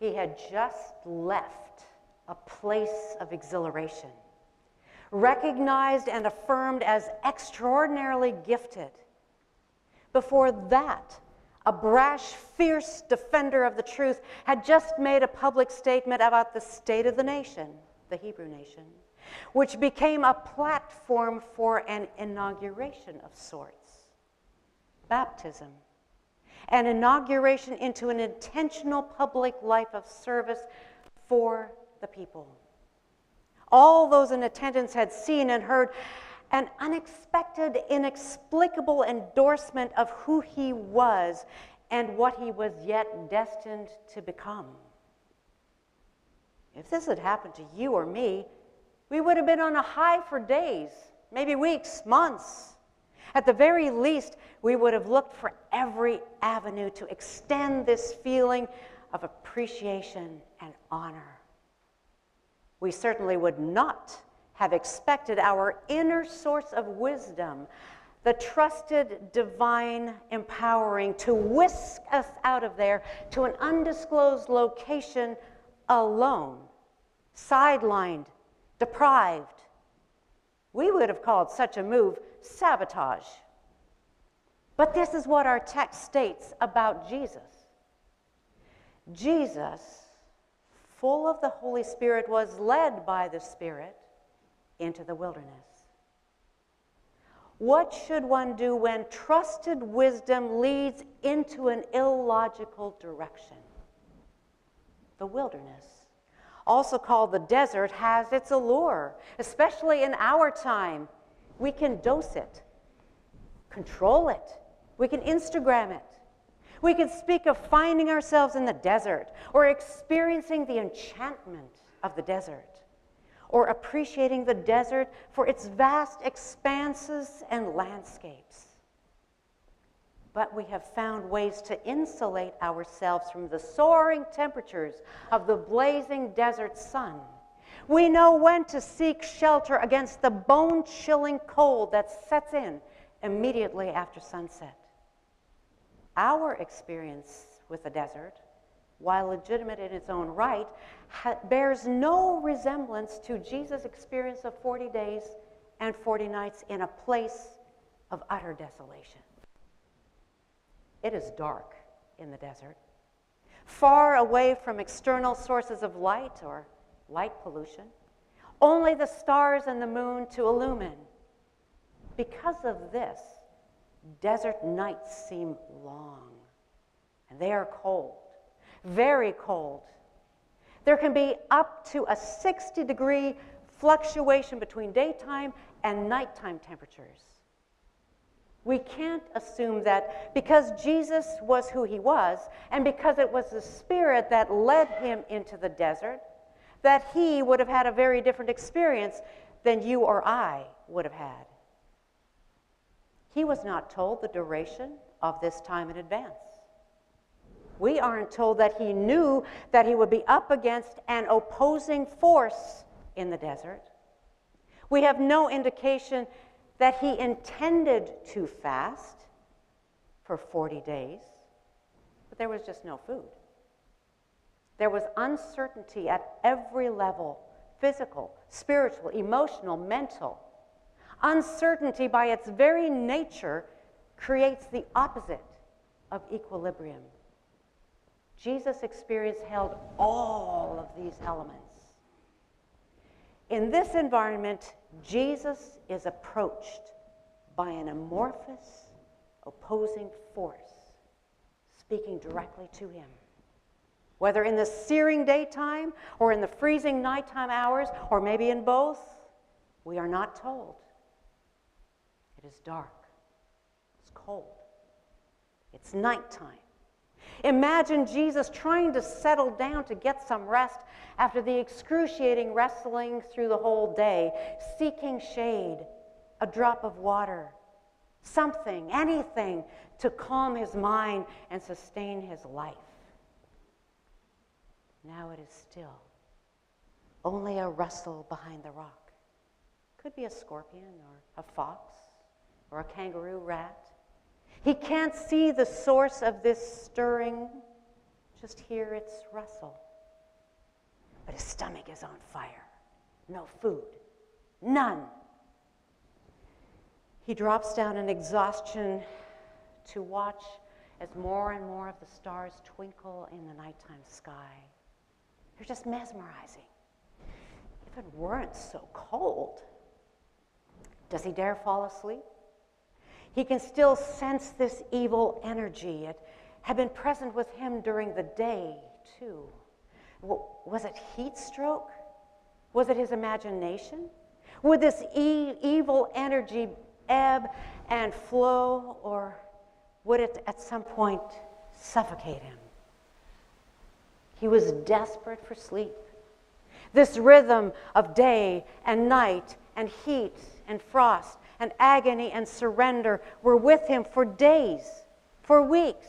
He had just left a place of exhilaration, recognized and affirmed as extraordinarily gifted. Before that, a brash, fierce defender of the truth had just made a public statement about the state of the nation, the Hebrew nation, which became a platform for an inauguration of sorts. Baptism, an inauguration into an intentional public life of service for the people. All those in attendance had seen and heard an unexpected, inexplicable endorsement of who he was and what he was yet destined to become. If this had happened to you or me, we would have been on a high for days, maybe weeks, months. At the very least, we would have looked for every avenue to extend this feeling of appreciation and honor. We certainly would not have expected our inner source of wisdom, the trusted divine empowering, to whisk us out of there to an undisclosed location alone, sidelined, deprived. We would have called such a move sabotage. But this is what our text states about Jesus. Jesus, full of the Holy Spirit, was led by the Spirit into the wilderness. What should one do when trusted wisdom leads into an illogical direction? The wilderness, also called the desert, has its allure, especially in our time. We can dose it, control it. We can Instagram it. We can speak of finding ourselves in the desert, or experiencing the enchantment of the desert, or appreciating the desert for its vast expanses and landscapes. But we have found ways to insulate ourselves from the soaring temperatures of the blazing desert sun. We know when to seek shelter against the bone-chilling cold that sets in immediately after sunset. Our experience with the desert, while legitimate in its own right, bears no resemblance to Jesus' experience of 40 days and 40 nights in a place of utter desolation. It is dark in the desert, far away from external sources of light or light pollution, only the stars and the moon to illumine. Because of this, desert nights seem long, and they are cold, very cold. There can be up to a 60-degree fluctuation between daytime and nighttime temperatures. We can't assume that because Jesus was who he was, and because it was the Spirit that led him into the desert, that he would have had a very different experience than you or I would have had. He was not told the duration of this time in advance. We aren't told that he knew that he would be up against an opposing force in the desert. We have no indication that he intended to fast for 40 days, but there was just no food. There was uncertainty at every level, physical, spiritual, emotional, mental. Uncertainty by its very nature creates the opposite of equilibrium. Jesus' experience held all of these elements. In this environment, Jesus is approached by an amorphous, opposing force, speaking directly to him. Whether in the searing daytime or in the freezing nighttime hours, or maybe in both, we are not told. It is dark. It's cold. It's nighttime. Imagine Jesus trying to settle down to get some rest after the excruciating wrestling through the whole day, seeking shade, a drop of water, something, anything to calm his mind and sustain his life. Now it is still. Only a rustle behind the rock. Could be a scorpion or a fox or a kangaroo rat. He can't see the source of this stirring, just hear its rustle. but his stomach is on fire. No food. None. He drops down in exhaustion to watch as more and more of the stars twinkle in the nighttime sky. They're just mesmerizing. If it weren't so cold, does he dare fall asleep? He can still sense this evil energy. It had been present with him during the day, too. Was it heat stroke? Was it his imagination? Would this evil energy ebb and flow, or would it at some point suffocate him? He was desperate for sleep. This rhythm of day and night and heat and frost and agony and surrender were with him for days, for weeks.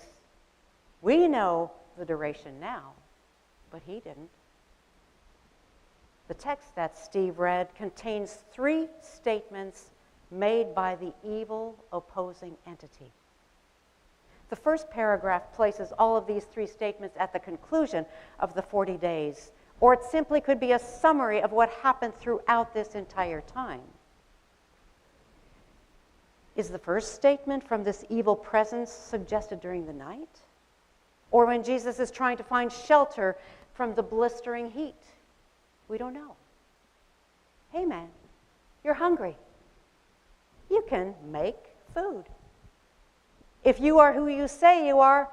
We know the duration now, but he didn't. The text that Steve read contains 3 statements made by the evil opposing entity. The first paragraph places all of these 3 statements at the conclusion of the 40 days, or it simply could be a summary of what happened throughout this entire time. Is the first statement from this evil presence suggested during the night? Or when Jesus is trying to find shelter from the blistering heat? We don't know. Hey man, you're hungry. You can make food. If you are who you say you are,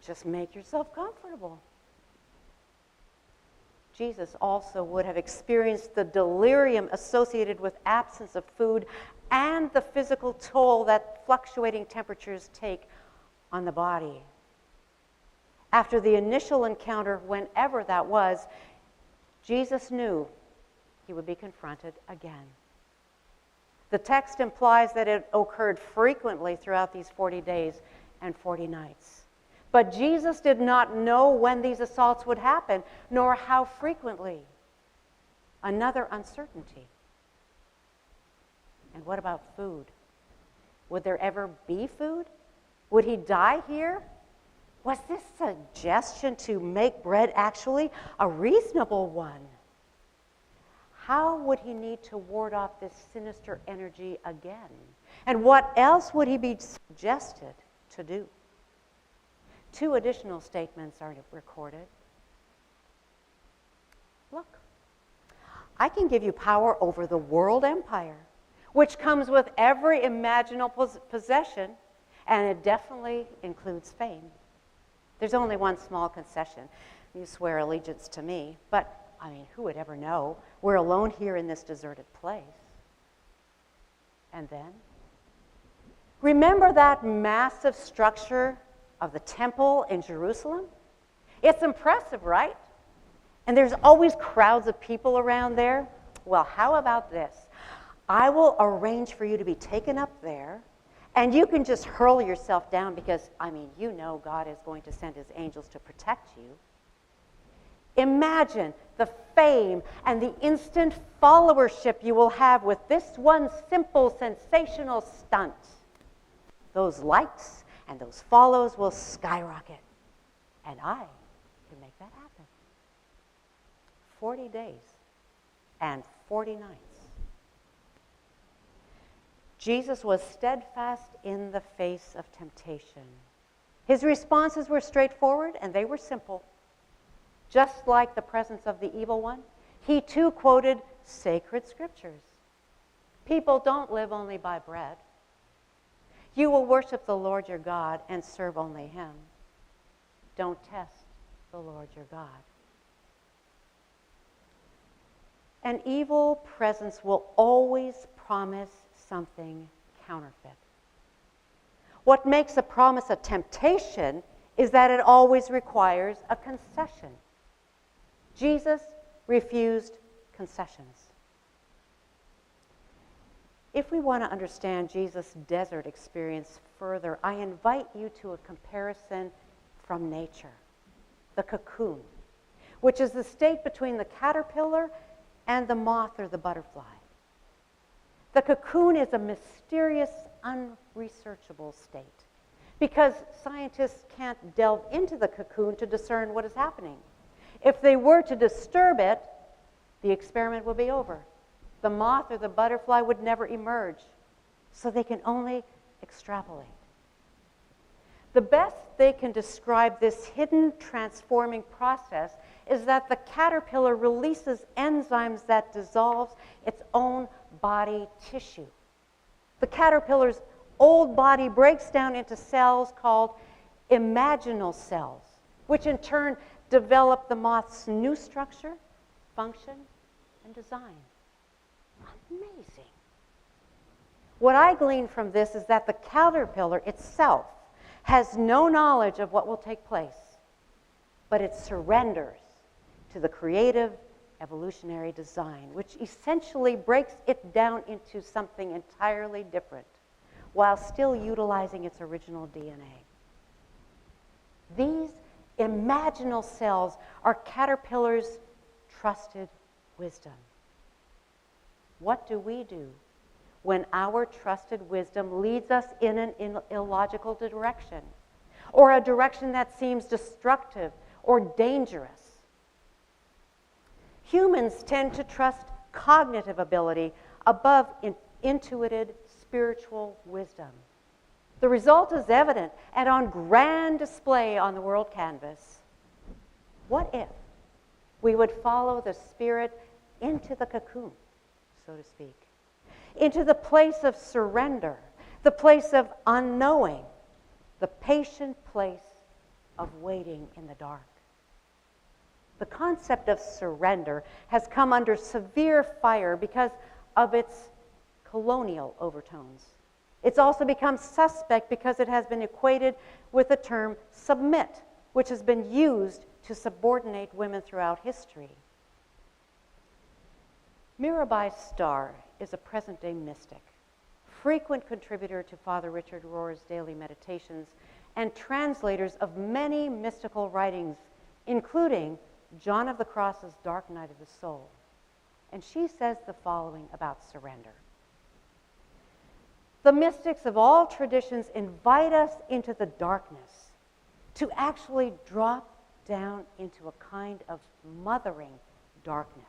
just make yourself comfortable. Jesus also would have experienced the delirium associated with absence of food and the physical toll that fluctuating temperatures take on the body. After the initial encounter, whenever that was, Jesus knew he would be confronted again. The text implies that it occurred frequently throughout these 40 days and 40 nights. But Jesus did not know when these assaults would happen, nor how frequently. Another uncertainty. And what about food? Would there ever be food? Would he die here? Was this suggestion to make bread actually a reasonable one? How would he need to ward off this sinister energy again? And what else would he be suggested to do? 2 additional statements are recorded. Look, I can give you power over the world empire, which comes with every imaginable possession, and it definitely includes fame. There's only one small concession. You swear allegiance to me, but I mean, who would ever know? We're alone here in this deserted place. And then, remember that massive structure of the temple in Jerusalem? It's impressive, right? And there's always crowds of people around there. Well, how about this? I will arrange for you to be taken up there, and you can just hurl yourself down because, I mean, you know God is going to send his angels to protect you. Imagine the fame and the instant followership you will have with this one simple, sensational stunt. Those likes and those follows will skyrocket. And I can make that happen. 40 days and 40 nights. Jesus was steadfast in the face of temptation. His responses were straightforward and they were simple. Just like the presence of the evil one, he too quoted sacred scriptures. People don't live only by bread. You will worship the Lord your God and serve only him. Don't test the Lord your God. An evil presence will always promise something counterfeit. What makes a promise a temptation is that it always requires a concession. Jesus refused concessions. If we want to understand Jesus' desert experience further, I invite you to a comparison from nature, the cocoon, which is the state between the caterpillar and the moth or the butterfly. The cocoon is a mysterious, unresearchable state because scientists can't delve into the cocoon to discern what is happening. If they were to disturb it, the experiment would be over. The moth or the butterfly would never emerge. So they can only extrapolate. The best they can describe this hidden transforming process is that the caterpillar releases enzymes that dissolves its own body tissue. The caterpillar's old body breaks down into cells called imaginal cells, which in turn develop the moth's new structure, function, and design. Amazing. What I glean from this is that the caterpillar itself has no knowledge of what will take place, but it surrenders to the creative evolutionary design, which essentially breaks it down into something entirely different while still utilizing its original DNA. These imaginal cells are caterpillars' trusted wisdom. What do we do when our trusted wisdom leads us in an illogical direction, or a direction that seems destructive or dangerous? Humans tend to trust cognitive ability above intuitive spiritual wisdom. The result is evident and on grand display on the world canvas. What if we would follow the Spirit into the cocoon, so to speak, into the place of surrender, the place of unknowing, the patient place of waiting in the dark? The concept of surrender has come under severe fire because of its colonial overtones. It's also become suspect because it has been equated with the term submit, which has been used to subordinate women throughout history. Mirabai Starr is a present-day mystic, frequent contributor to Father Richard Rohr's daily meditations, and translators of many mystical writings, including John of the Cross's Dark Night of the Soul. And she says the following about surrender. The mystics of all traditions invite us into the darkness to actually drop down into a kind of mothering darkness.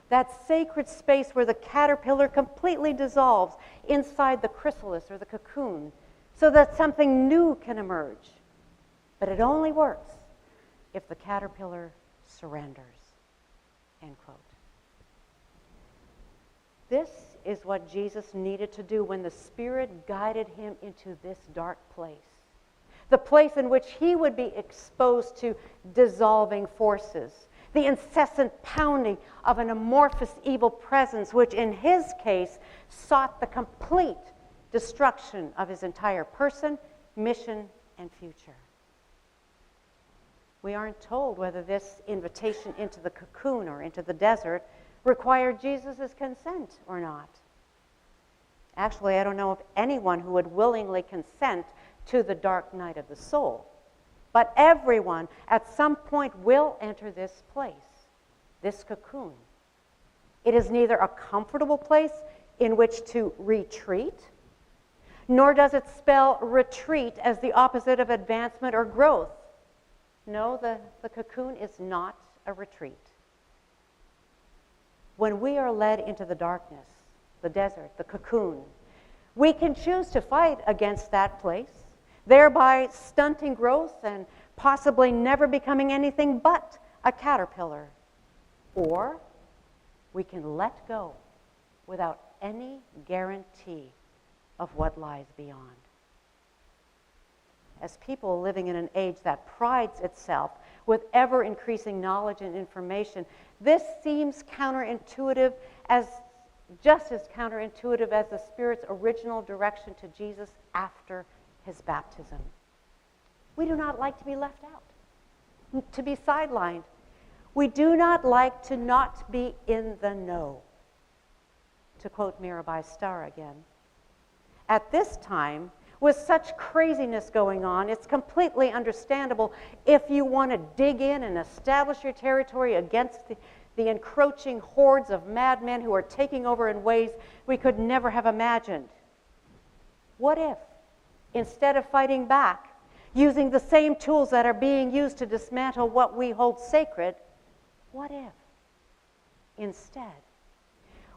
That sacred space where the caterpillar completely dissolves inside the chrysalis or the cocoon so that something new can emerge. But it only works if the caterpillar surrenders. End quote. This is what Jesus needed to do when the Spirit guided him into this dark place. The place in which he would be exposed to dissolving forces, the incessant pounding of an amorphous evil presence, which in his case sought the complete destruction of his entire person, mission, and future. We aren't told whether this invitation into the cocoon or into the desert required Jesus' consent or not. Actually, I don't know of anyone who would willingly consent to the dark night of the soul. But everyone at some point will enter this place, this cocoon. It is neither a comfortable place in which to retreat, nor does it spell retreat as the opposite of advancement or growth. No, the cocoon is not a retreat. When we are led into the darkness, the desert, the cocoon, we can choose to fight against that place, thereby stunting growth and possibly never becoming anything but a caterpillar. Or we can let go without any guarantee of what lies beyond. As people living in an age that prides itself with ever-increasing knowledge and information, this seems counterintuitive, just as counterintuitive as the Spirit's original direction to Jesus after his baptism. We do not like to be left out, to be sidelined. We do not like to not be in the know. To quote Mirabai Starr again, at this time, with such craziness going on, it's completely understandable if you want to dig in and establish your territory against the encroaching hordes of madmen who are taking over in ways we could never have imagined. What if, instead of fighting back, using the same tools that are being used to dismantle what we hold sacred, what if, instead,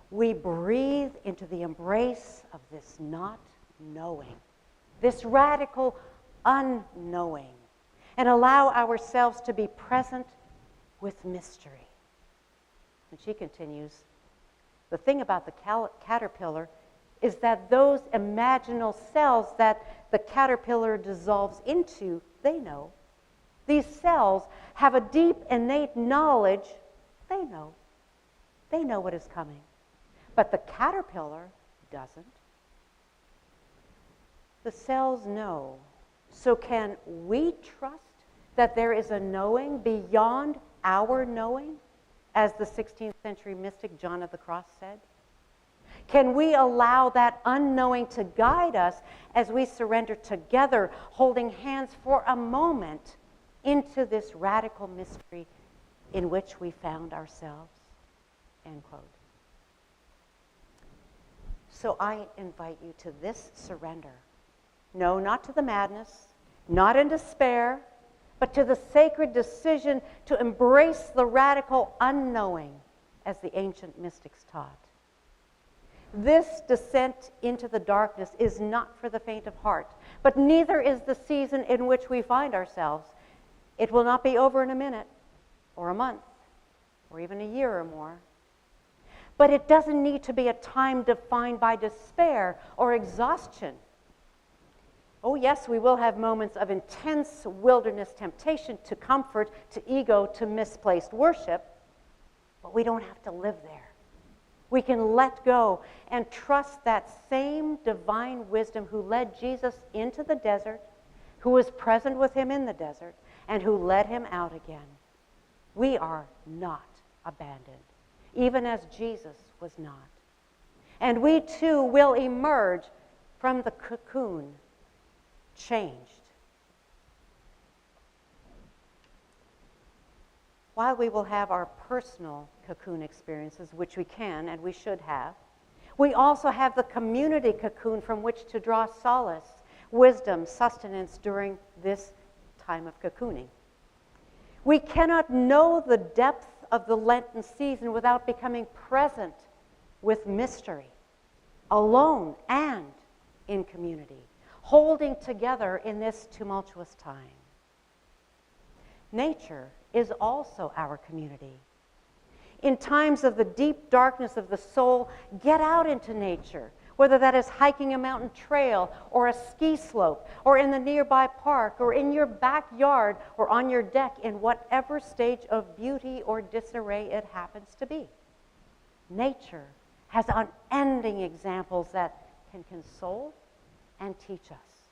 we breathe into the embrace of this not knowing, this radical unknowing, and allow ourselves to be present with mystery? And she continues, the thing about the caterpillar is that those imaginal cells that the caterpillar dissolves into, they know. These cells have a deep innate knowledge. They know. They know what is coming. But the caterpillar doesn't. The cells know. So can we trust that there is a knowing beyond our knowing, as the 16th century mystic John of the Cross said? Can we allow that unknowing to guide us as we surrender together, holding hands for a moment into this radical mystery in which we found ourselves? End quote. So I invite you to this surrender. No, not to the madness, not in despair, but to the sacred decision to embrace the radical unknowing, as the ancient mystics taught. This descent into the darkness is not for the faint of heart, but neither is the season in which we find ourselves. It will not be over in a minute, or a month, or even a year or more. But it doesn't need to be a time defined by despair or exhaustion. Oh yes, we will have moments of intense wilderness temptation to comfort, to ego, to misplaced worship, but we don't have to live there. We can let go and trust that same divine wisdom who led Jesus into the desert, who was present with him in the desert, and who led him out again. We are not abandoned, even as Jesus was not. And we too will emerge from the cocoon changed. While we will have our personal cocoon experiences, which we can and we should have, we also have the community cocoon from which to draw solace, wisdom, sustenance during this time of cocooning. We cannot know the depth of the Lenten season without becoming present with mystery, alone and in community, holding together in this tumultuous time. Nature is also our community. In times of the deep darkness of the soul, get out into nature, whether that is hiking a mountain trail or a ski slope or in the nearby park or in your backyard or on your deck, in whatever stage of beauty or disarray it happens to be. Nature has unending examples that can console and teach us.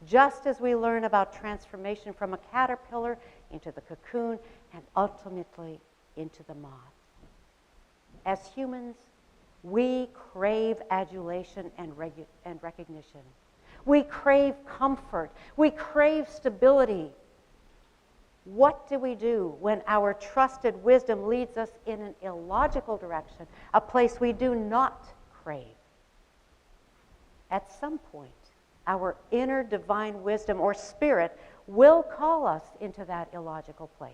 Just as we learn about transformation from a caterpillar into the cocoon and ultimately into the moth. As humans, we crave adulation and recognition. We crave comfort. We crave stability. What do we do when our trusted wisdom leads us in an illogical direction, a place we do not crave? At some point, our inner divine wisdom or spirit will call us into that illogical place.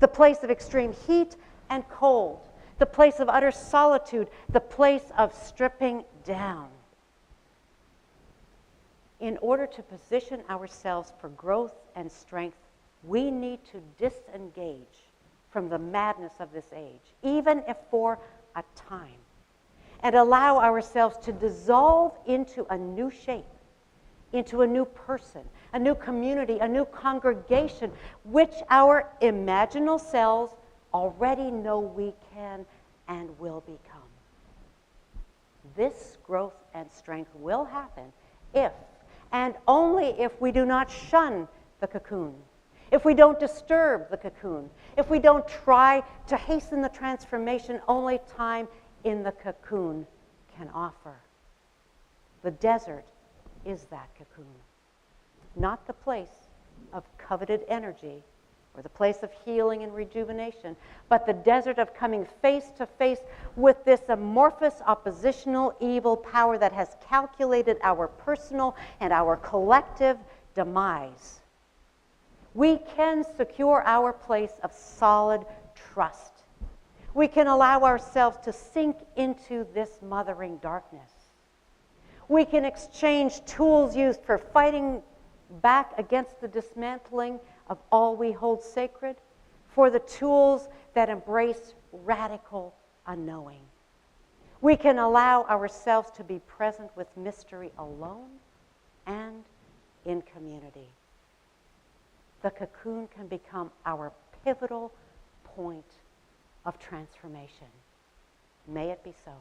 The place of extreme heat and cold, the place of utter solitude, the place of stripping down. In order to position ourselves for growth and strength, we need to disengage from the madness of this age, even if for a time, and allow ourselves to dissolve into a new shape, into a new person, a new community, a new congregation, which our imaginal selves already know we can and will become. This growth and strength will happen if, and only if, we do not shun the cocoon, if we don't disturb the cocoon, if we don't try to hasten the transformation only time in the cocoon can offer. The desert is that cocoon, not the place of coveted energy or the place of healing and rejuvenation, but the desert of coming face to face with this amorphous oppositional evil power that has calculated our personal and our collective demise. We can secure our place of solid trust. We can allow ourselves to sink into this mothering darkness. We can exchange tools used for fighting back against the dismantling of all we hold sacred for the tools that embrace radical unknowing. We can allow ourselves to be present with mystery alone and in community. The cocoon can become our pivotal point of transformation. May it be so.